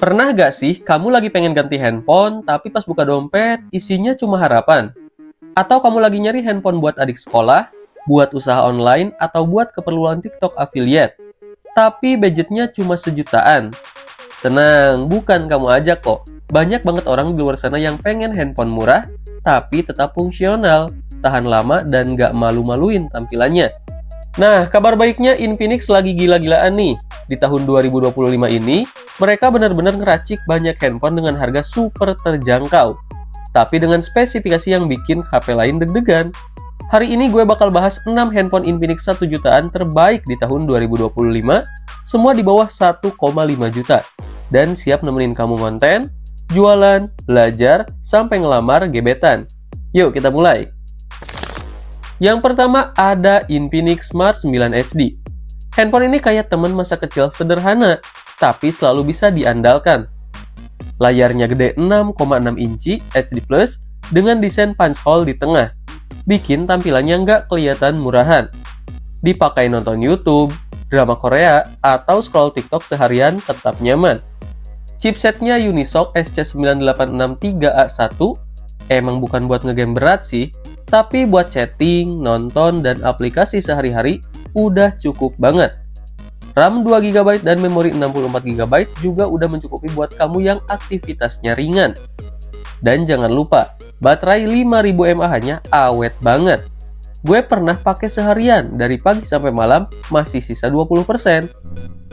Pernah gak sih kamu lagi pengen ganti handphone, tapi pas buka dompet, isinya cuma harapan? Atau kamu lagi nyari handphone buat adik sekolah, buat usaha online, atau buat keperluan TikTok affiliate? Tapi budgetnya cuma sejutaan. Tenang, bukan kamu aja kok. Banyak banget orang di luar sana yang pengen handphone murah, tapi tetap fungsional, tahan lama, dan gak malu-maluin tampilannya. Nah, kabar baiknya Infinix lagi gila-gilaan nih. Di tahun 2025 ini, mereka benar-benar ngeracik banyak handphone dengan harga super terjangkau. Tapi dengan spesifikasi yang bikin HP lain deg-degan. Hari ini gue bakal bahas 6 handphone Infinix 1 jutaan terbaik di tahun 2025, semua di bawah 1,5 juta. Dan siap nemenin kamu konten, jualan, belajar, sampai ngelamar gebetan. Yuk kita mulai. Yang pertama ada Infinix Smart 9 HD. Handphone ini kayak teman masa kecil sederhana, tapi selalu bisa diandalkan. Layarnya gede 6,6 inci HD Plus dengan desain punch hole di tengah. Bikin tampilannya nggak kelihatan murahan. Dipakai nonton YouTube, drama Korea, atau scroll TikTok seharian tetap nyaman. Chipsetnya Unisoc SC9863A1 emang bukan buat ngegame berat sih, tapi buat chatting, nonton, dan aplikasi sehari-hari udah cukup banget. RAM 2GB dan memori 64GB juga udah mencukupi buat kamu yang aktivitasnya ringan. Dan jangan lupa, baterai 5000 mAh-nya awet banget. Gue pernah pakai seharian, dari pagi sampai malam masih sisa 20%.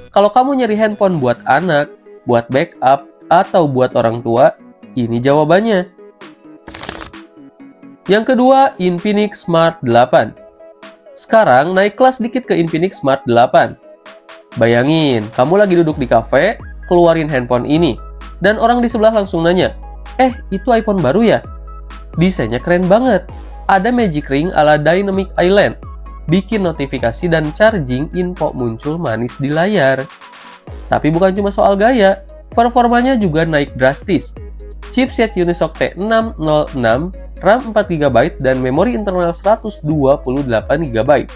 Kalau kamu nyari handphone buat anak, buat backup, atau buat orang tua, ini jawabannya. Yang kedua, Infinix Smart 8. Sekarang naik kelas dikit ke Infinix Smart 8. Bayangin, kamu lagi duduk di kafe, keluarin handphone ini, dan orang di sebelah langsung nanya, itu iPhone baru ya? Desainnya keren banget. Ada magic ring ala Dynamic Island. Bikin notifikasi dan charging info muncul manis di layar. Tapi bukan cuma soal gaya, performanya juga naik drastis. Chipset Unisoc T606, RAM 4GB, dan memori internal 128GB.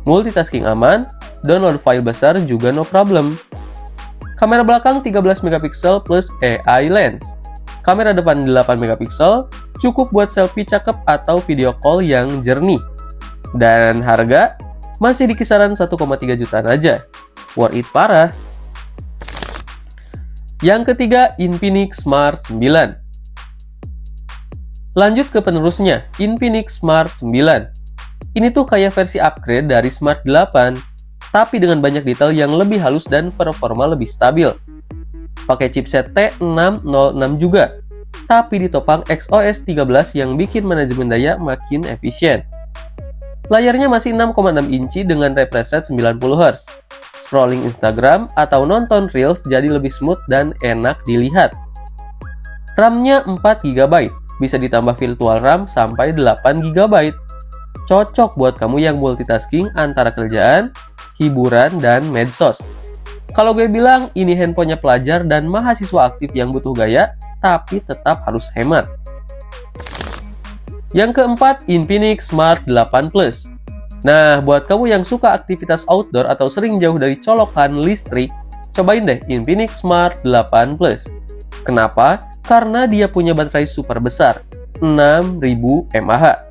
Multitasking aman, download file besar juga no problem. Kamera belakang 13MP plus AI lens. Kamera depan 8MP, cukup buat selfie cakep atau video call yang jernih. Dan harga masih di kisaran 1,3 jutaan aja. Worth it parah. Yang ketiga, Infinix Smart 9. Lanjut ke penerusnya, Infinix Smart 9. Ini tuh kayak versi upgrade dari Smart 8, tapi dengan banyak detail yang lebih halus dan performa lebih stabil. Pakai chipset T606 juga, tapi ditopang XOS 13 yang bikin manajemen daya makin efisien. Layarnya masih 6,6 inci dengan refresh rate 90Hz. Scrolling Instagram atau nonton Reels jadi lebih smooth dan enak dilihat. RAM-nya 4GB, bisa ditambah virtual RAM sampai 8GB. Cocok buat kamu yang multitasking antara kerjaan, hiburan, dan medsos. Kalau gue bilang, ini handphonenya pelajar dan mahasiswa aktif yang butuh gaya, tapi tetap harus hemat. Yang keempat, Infinix Smart 8 Plus. Nah, buat kamu yang suka aktivitas outdoor atau sering jauh dari colokan listrik, cobain deh Infinix Smart 8 Plus. Kenapa? Karena dia punya baterai super besar, 6000 mAh.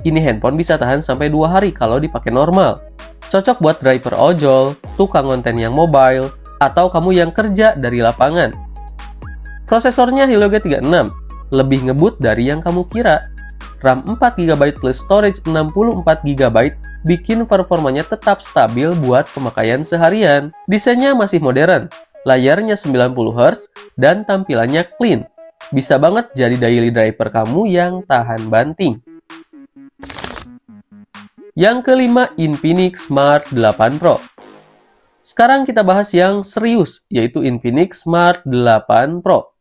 Ini handphone bisa tahan sampai 2 hari kalau dipakai normal. Cocok buat driver ojol, tukang konten yang mobile, atau kamu yang kerja dari lapangan. Prosesornya Helio G36, lebih ngebut dari yang kamu kira. RAM 4GB plus storage 64GB bikin performanya tetap stabil buat pemakaian seharian. Desainnya masih modern, layarnya 90Hz, dan tampilannya clean. Bisa banget jadi daily driver kamu yang tahan banting. Yang kelima, Infinix Smart 8 Pro. Sekarang kita bahas yang serius, yaitu Infinix Smart 8 Pro.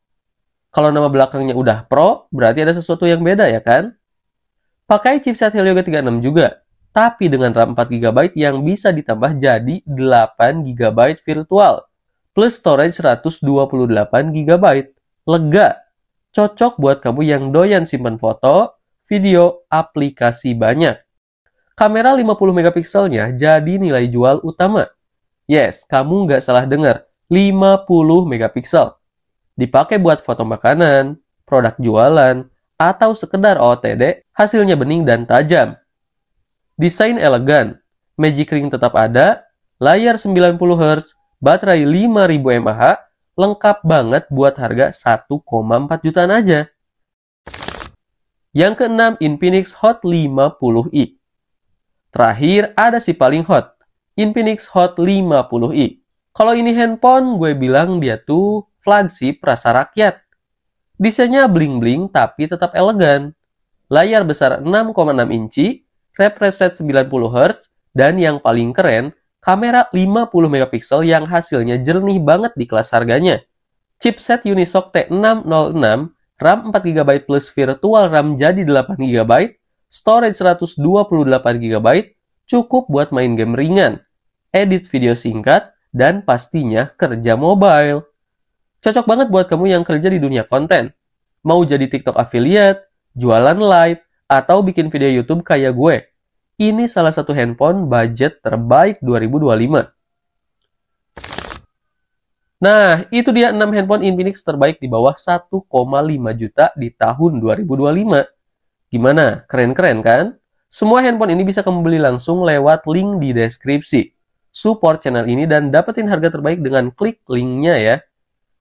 Kalau nama belakangnya udah Pro, berarti ada sesuatu yang beda ya kan? Pakai chipset Helio G36 juga, tapi dengan RAM 4GB yang bisa ditambah jadi 8GB virtual, plus storage 128GB. Lega! Cocok buat kamu yang doyan simpen foto, video, aplikasi banyak. Kamera 50MP-nya jadi nilai jual utama. Yes, kamu nggak salah dengar. 50 megapiksel. Dipakai buat foto makanan, produk jualan, atau sekedar OOTD, hasilnya bening dan tajam. Desain elegan, Magic Ring tetap ada, layar 90 Hz, baterai 5000 mAh, lengkap banget buat harga 1,4 jutaan aja. Yang keenam, Infinix Hot 50i. Terakhir, ada si paling hot, Infinix Hot 50i. Kalau ini handphone, gue bilang dia tuh flagship rasa rakyat. Desainnya bling-bling tapi tetap elegan. Layar besar 6,6 inci, refresh rate 90 Hz, dan yang paling keren, kamera 50 megapiksel yang hasilnya jernih banget di kelas harganya. Chipset Unisoc T606, RAM 4GB plus virtual RAM jadi 8GB, storage 128GB, cukup buat main game ringan, edit video singkat, dan pastinya kerja mobile. Cocok banget buat kamu yang kerja di dunia konten. Mau jadi TikTok affiliate, jualan live, atau bikin video YouTube kayak gue. Ini salah satu handphone budget terbaik 2025. Nah, itu dia 6 handphone Infinix terbaik di bawah 1,5 juta di tahun 2025. Gimana? Keren-keren kan? Semua handphone ini bisa kamu beli langsung lewat link di deskripsi. Support channel ini dan dapetin harga terbaik dengan klik linknya ya.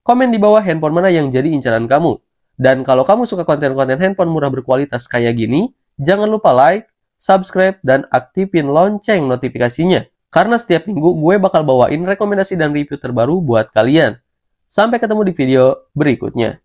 Komen di bawah handphone mana yang jadi incaran kamu. Dan kalau kamu suka konten-konten handphone murah berkualitas kayak gini, jangan lupa like, subscribe, dan aktifin lonceng notifikasinya. Karena setiap minggu gue bakal bawain rekomendasi dan review terbaru buat kalian. Sampai ketemu di video berikutnya.